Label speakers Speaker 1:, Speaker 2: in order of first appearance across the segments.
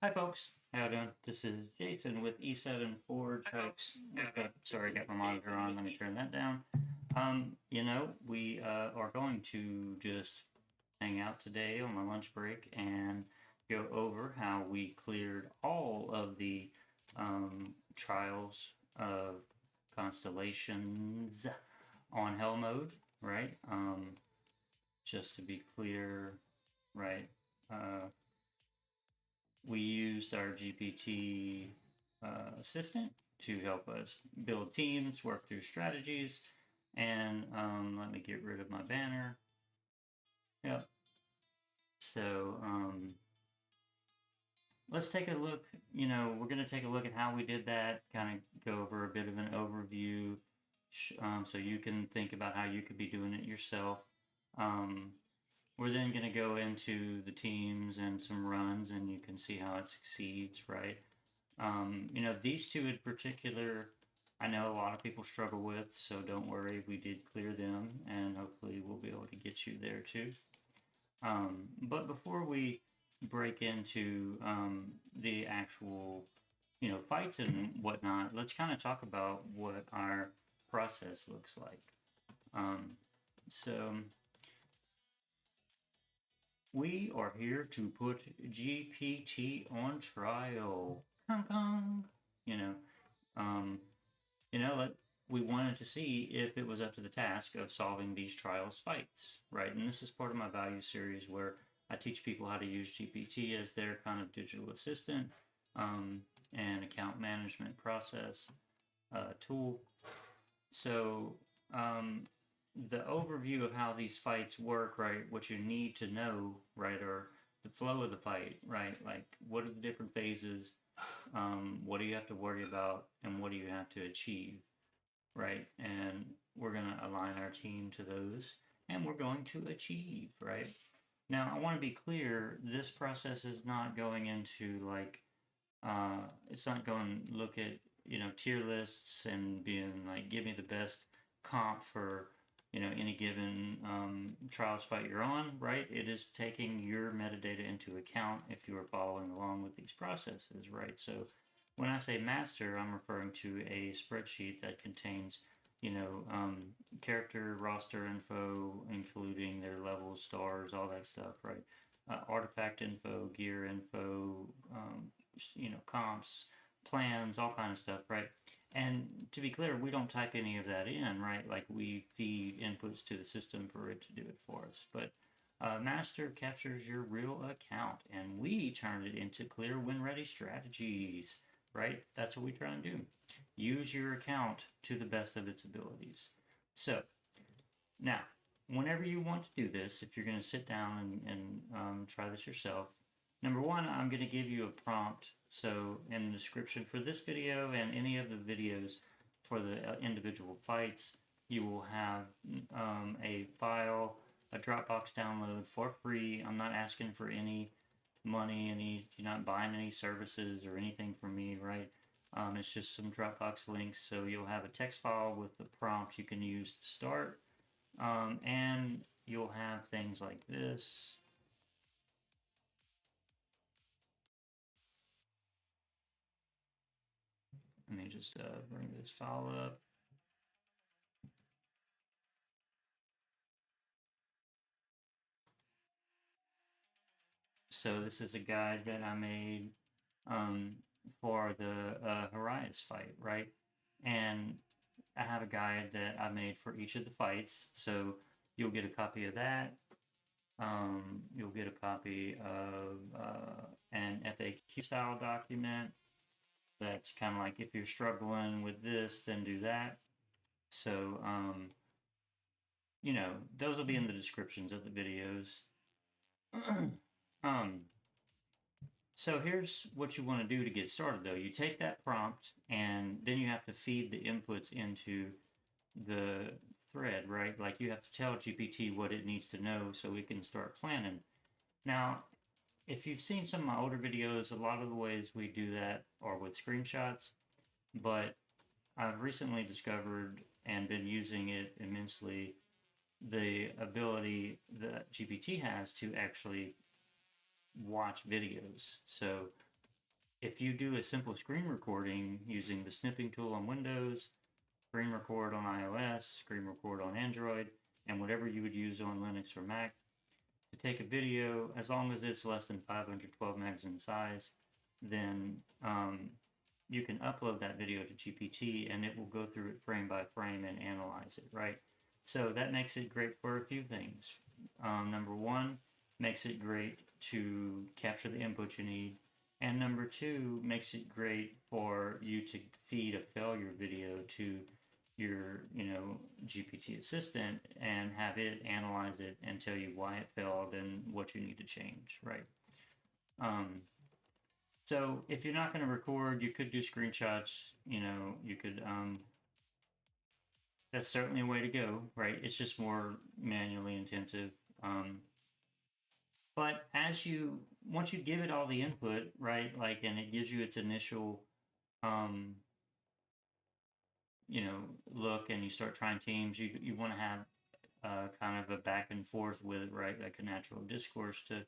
Speaker 1: Hi folks, how you doing? This is Jason with E7 Forge Hikes. Okay, sorry, I got my monitor on. Let me turn that down. We are going to just hang out today on my lunch break and go over how we cleared all of the trials of constellations on hell mode, right? Just to be clear, right? Uh, we used our GPT assistant to help us build teams, work through strategies, and let me get rid of my banner. Yep. So let's take a look. We're going to take a look at how we did that, kind of go over a bit of an overview so you can think about how you could be doing it yourself. Um, we're then going to go into the teams and some runs, and you can see how it succeeds, right? These two in particular, I know a lot of people struggle with, so don't worry, we did clear them, and hopefully we'll be able to get you there too. But before we break into the actual, fights and whatnot, let's kind of talk about what our process looks like. So we are here to put GPT on trial. Kong kong. You know, um, we wanted to see if it was up to the task of solving these trials fights, right? And this is part of my value series where I teach people how to use GPT as their kind of digital assistant and account management process tool. So, the overview of how these fights work, right? What you need to know, right, or the flow of the fight, right? Like, what are the different phases? What do you have to worry about, and what do you have to achieve? Right? And we're going to align our team to those and we're going to achieve, right? Now, I want to be clear this process is not going into it's not going to look at, tier lists and being like, give me the best comp for, any given trials fight you're on, right? It is taking your metadata into account if you are following along with these processes, right? So when I say master, I'm referring to a spreadsheet that contains, character roster info, including their levels, stars, all that stuff, right? Artifact info, gear info, comps, plans, all kind of stuff, right? And to be clear, we don't type any of that in, right? Like we feed inputs to the system for it to do it for us. But master captures your real account, and we turn it into clear win ready strategies, right? That's what we try and do. Use your account to the best of its abilities. So now, whenever you want to do this, if you're going to sit down and try this yourself, number one, I'm going to give you a prompt. So in the description for this video and any of the videos for the individual fights, you will have a file, a Dropbox download for free. I'm not asking for any money, you're not buying any services or anything from me, right? It's just some Dropbox links. So you'll have a text file with the prompt you can use to start. And you'll have things like this. Let me just bring this file up. So this is a guide that I made for the Horias fight, right? And I have a guide that I made for each of the fights. So you'll get a copy of that. You'll get a copy of an FAQ style document. That's kind of like if you're struggling with this, then do that. So, those will be in the descriptions of the videos. um, so here's what you want to do to get started though. You take that prompt and then you have to feed the inputs into the thread, right? Like you have to tell GPT what it needs to know so we can start planning. Now, if you've seen some of my older videos, a lot of the ways we do that are with screenshots, but I've recently discovered and been using it immensely the ability that GPT has to actually watch videos. So if you do a simple screen recording using the snipping tool on Windows, screen record on iOS, screen record on Android, and whatever you would use on Linux or Mac, to take a video, as long as it's less than 512 megs in size, then you can upload that video to GPT and it will go through it frame by frame and analyze it, right? So that makes it great for a few things. Number one, makes it great to capture the input you need. And number two, makes it great for you to feed a failure video to your, GPT assistant and have it analyze it and tell you why it failed and what you need to change, right? So if you're not going to record, you could do screenshots. You could. That's certainly a way to go, right? It's just more manually intensive. But once you give it all the input, right, like, and it gives you its initial, um, look, and you start trying teams, you want to have kind of a back and forth with it, right? Like a natural discourse to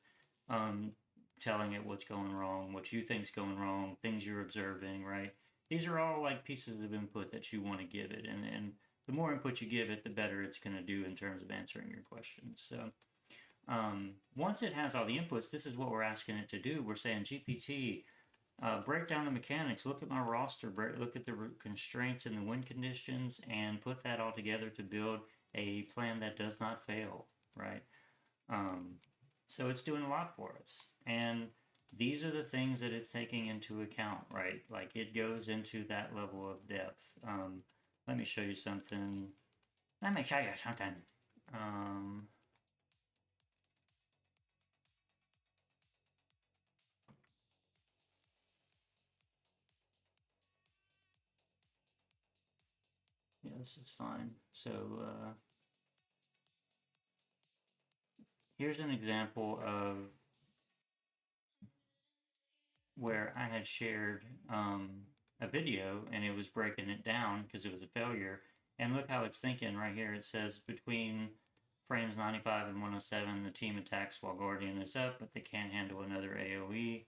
Speaker 1: telling it what's going wrong, what you think's going wrong, things you're observing, right? These are all like pieces of input that you want to give it, and the more input you give it, the better it's going to do in terms of answering your questions. So once it has all the inputs, this is what we're asking it to do. We're saying, GPT, break down the mechanics, look at my roster, look at the constraints and the win conditions, and put that all together to build a plan that does not fail, right? So it's doing a lot for us. And these are the things that it's taking into account, right? Like, it goes into that level of depth. Let me show you something. Yeah, this is fine. So here's an example of where I had shared a video and it was breaking it down because it was a failure. And look how it's thinking right here. It says between frames 95 and 107, the team attacks while Guardian is up, but they can't handle another AoE.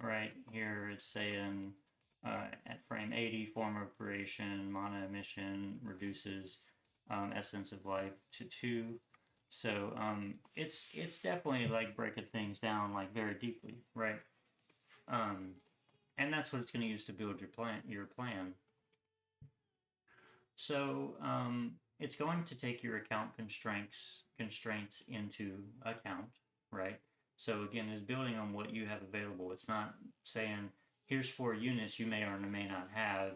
Speaker 1: Right here it's saying at frame 80, form creation, mana emission reduces essence of life to 2. So it's definitely like breaking things down like very deeply, right? And that's what it's going to use to build your plan. So it's going to take your account constraints into account, right? So again, it's building on what you have available. It's not saying, here's 4 units you may or may not have,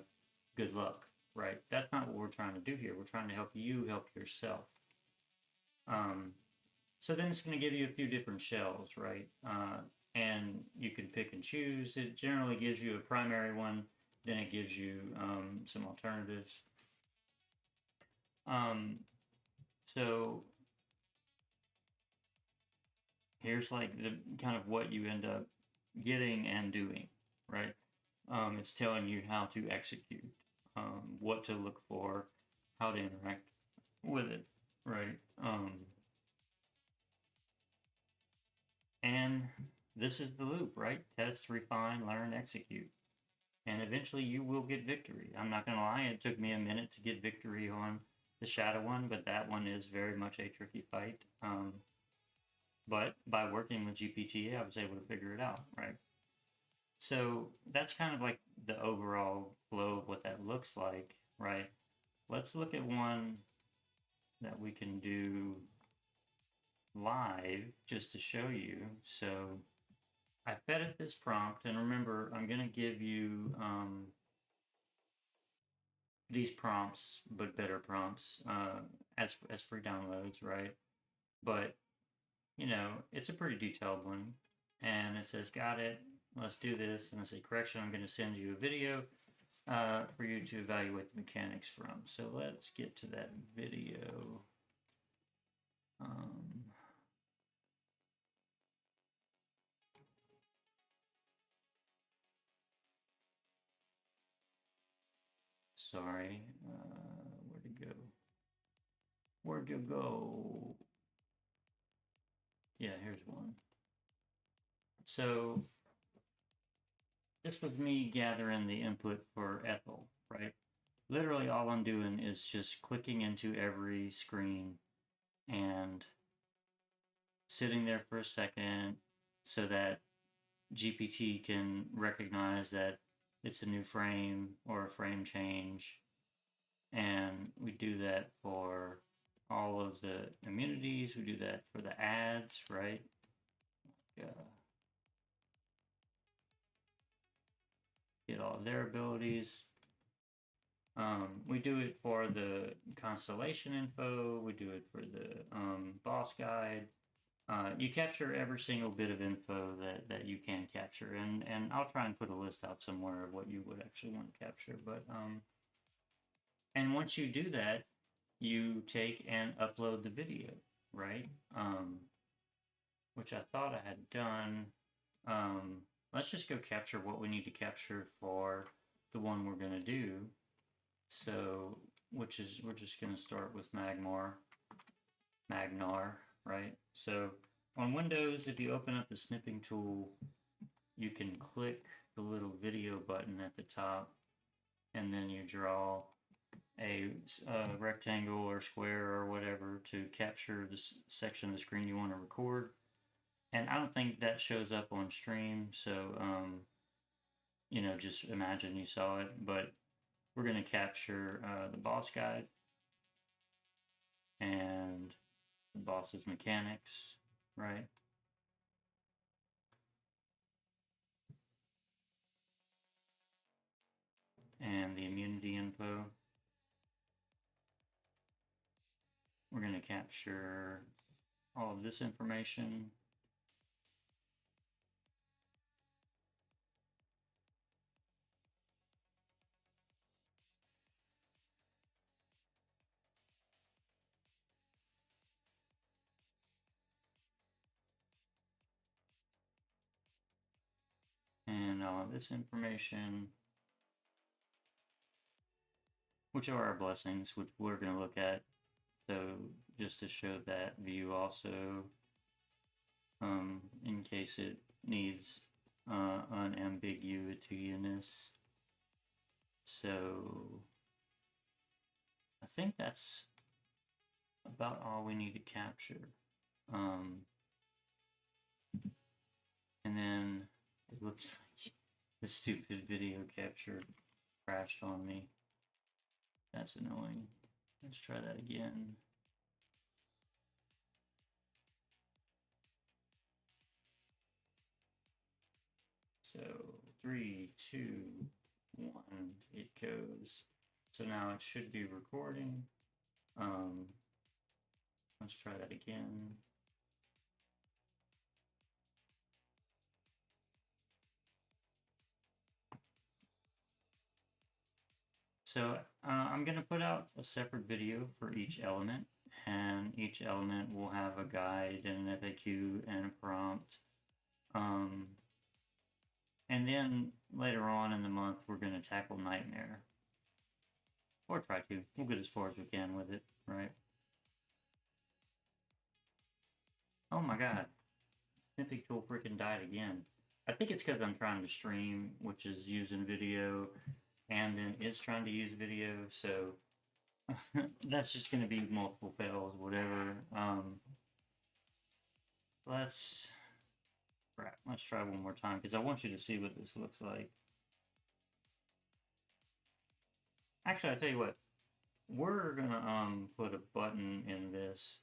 Speaker 1: good luck, right? That's not what we're trying to do here. We're trying to help you help yourself. So then it's going to give you a few different shells, right? And you can pick and choose. It generally gives you a primary one, then it gives you some alternatives. So here's like the kind of what you end up getting and doing, right? It's telling you how to execute, what to look for, how to interact with it, right? And this is the loop, right? Test, refine, learn, execute. And eventually you will get victory. I'm not going to lie, it took me a minute to get victory on the Shadow one, but that one is very much a tricky fight. But by working with GPT, I was able to figure it out, right? So that's kind of like the overall flow of what that looks like, right? Let's look at one that we can do live just to show you. So I fed it this prompt, and remember, I'm going to give you these prompts, but better prompts as free downloads, right? But it's a pretty detailed one, and it says, got it, let's do this, and I say, correction, I'm going to send you a video for you to evaluate the mechanics from. So let's get to that video. Sorry, where'd it go? Where'd you go? Yeah, here's one. So this was me gathering the input for Ethel, right? Literally all I'm doing is just clicking into every screen and sitting there for a second so that GPT can recognize that it's a new frame or a frame change. And we do that for all of the immunities. We do that for the ads, right? Get all of their abilities. We do it for the constellation info. We do it for the boss guide. You capture every single bit of info that you can capture, and I'll try and put a list out somewhere of what you would actually want to capture. But and once you do that, you take and upload the video, right? Which I thought I had done. Let's just go capture what we need to capture for the one we're going to do. So, which is, we're just going to start with Magnar, right? So on Windows, if you open up the snipping tool, you can click the little video button at the top, and then you draw a rectangle or square or whatever to capture this section of the screen you want to record. And I don't think that shows up on stream, so you know, just imagine you saw it. But we're going to capture the boss guide and the boss's mechanics, right? And the immunity info. We're going to capture all of this information. And all of this information, which are our blessings, which we're going to look at. So just to show that view also, in case it needs unambiguous. So I think that's about all we need to capture. And then it looks like the stupid video capture crashed on me. That's annoying. Let's try that again. So 3, 2, 1, it goes. So now it should be recording. Let's try that again. So I'm going to put out a separate video for each element, and each element will have a guide and an FAQ and a prompt. And then later on in the month, we're going to tackle Nightmare. Or try to. We'll get as far as we can with it, right? Oh my god. Snipping tool freaking died again. I think it's because I'm trying to stream, which is using video, and then it's trying to use video, so that's just going to be multiple fails, whatever. Let's try one more time, because I want you to see what this looks like. Actually, I'll tell you what. We're going to put a button in this,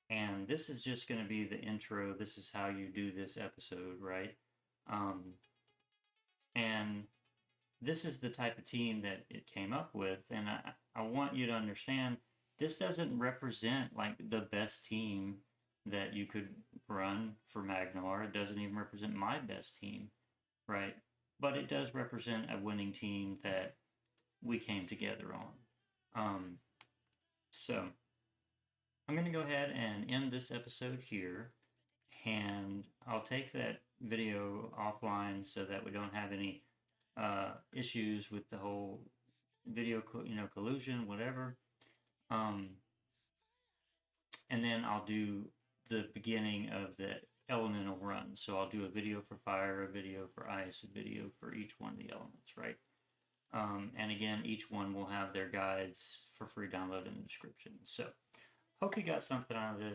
Speaker 1: and this is just going to be the intro. This is how you do this episode, right? And this is the type of team that it came up with, and I want you to understand this doesn't represent like the best team that you could run for Magnar. It doesn't even represent my best team, right? But it does represent a winning team that we came together on. So I'm going to go ahead and end this episode here, and I'll take that video offline so that we don't have any issues with the whole video, collusion, whatever. And then I'll do the beginning of the elemental run. So I'll do a video for fire, a video for ice, a video for each one of the elements, right? And again, each one will have their guides for free download in the description. So hope you got something out of this.